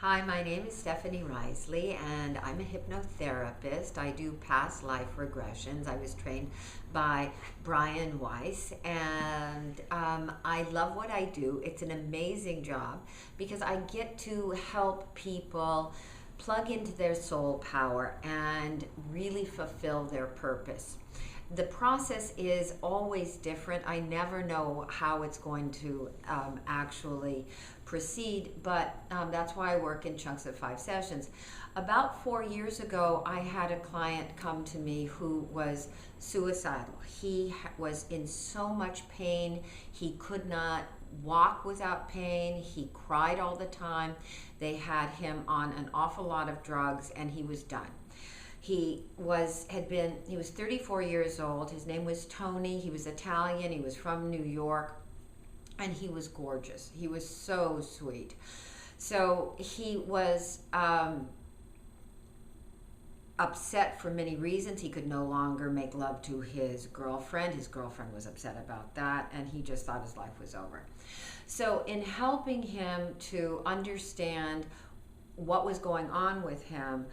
Hi, my name is Stephanie Risley, and I'm a hypnotherapist. I do past life regressions. I was trained by Brian Weiss, and I love what I do. It's an amazing job because I get to help people plug into their soul power and really fulfill their purpose. The process is always different. I never know how it's going to actually proceed, but that's why I work in chunks of 5 sessions. About 4 years ago, I had a client come to me who was suicidal. He was in so much pain. He could not walk without pain. He cried all the time. They had him on an awful lot of drugs, and he was done. He was 34 years old. His name was Tony. He was Italian. He was from New York, and he was gorgeous. He was so sweet. So he was upset for many reasons. He could no longer make love to his girlfriend. His girlfriend was upset about that, and he just thought his life was over. So in helping him to understand what was going on with him,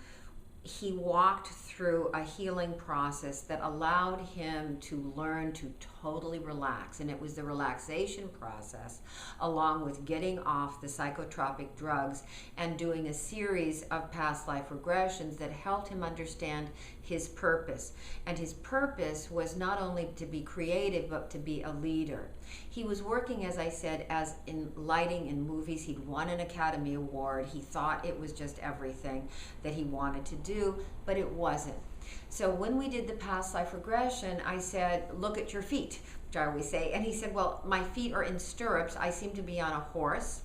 he walked through a healing process that allowed him to learn to totally relax. And it was the relaxation process, along with getting off the psychotropic drugs and doing a series of past life regressions that helped him understand his purpose. And his purpose was not only to be creative, but to be a leader. He was working, as I said, as in lighting in movies. He'd won an Academy Award. He thought it was just everything that he wanted to do, but it wasn't. So when we did the past life regression, I said, look at your feet, which I always say. And he said, well, my feet are in stirrups. I seem to be on a horse.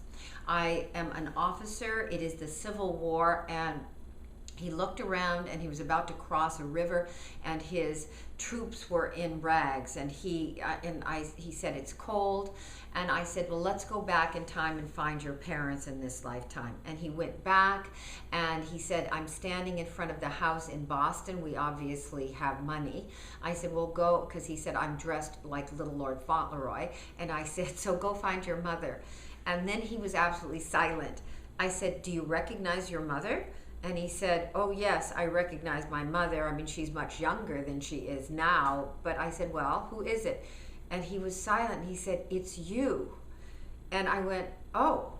I am an officer. It is the Civil War, and he looked around and he was about to cross a river, and his troops were in rags, and he said, it's cold. And I said, well, let's go back in time and find your parents in this lifetime. And he went back, and he said, I'm standing in front of the house in Boston. We obviously have money. I said, well, go, because he said, I'm dressed like Little Lord Fauntleroy. And I said, so go find your mother. And then he was absolutely silent. I said, do you recognize your mother? And he said, oh, yes, I recognize my mother. I mean, she's much younger than she is now. But I said, well, who is it? And he was silent. He said, it's you. And I went, oh.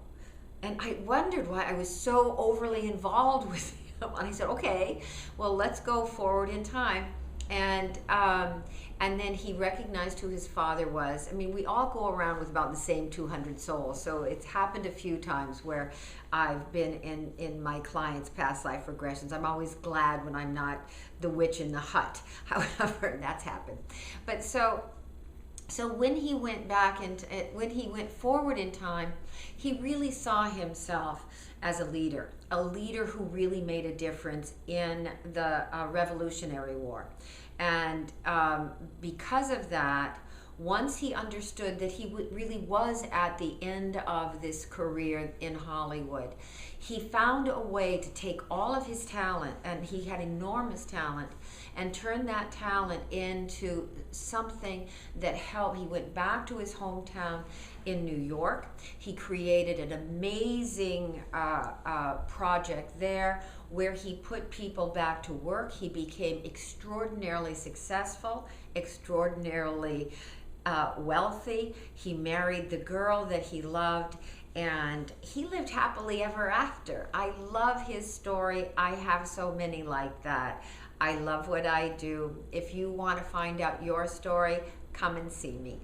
And I wondered why I was so overly involved with him. And I said, okay, well, let's go forward in time. And then he recognized who his father was. I mean, we all go around with about the same 200 souls. So it's happened a few times where I've been in my clients' past life regressions. I'm always glad when I'm not the witch in the hut. However, that's happened. But so when he went back and when he went forward in time, he really saw himself as a leader who really made a difference in the Revolutionary War. And because of that, once he understood that he really was at the end of this career in Hollywood, he found a way to take all of his talent, and he had enormous talent, and turn that talent into something that helped. He went back to his hometown in New York. He created an amazing project there where he put people back to work. He became extraordinarily successful, extraordinarily wealthy. He married the girl that he loved, and he lived happily ever after. I love his story. I have so many like that. I love what I do. If you want to find out your story, come and see me.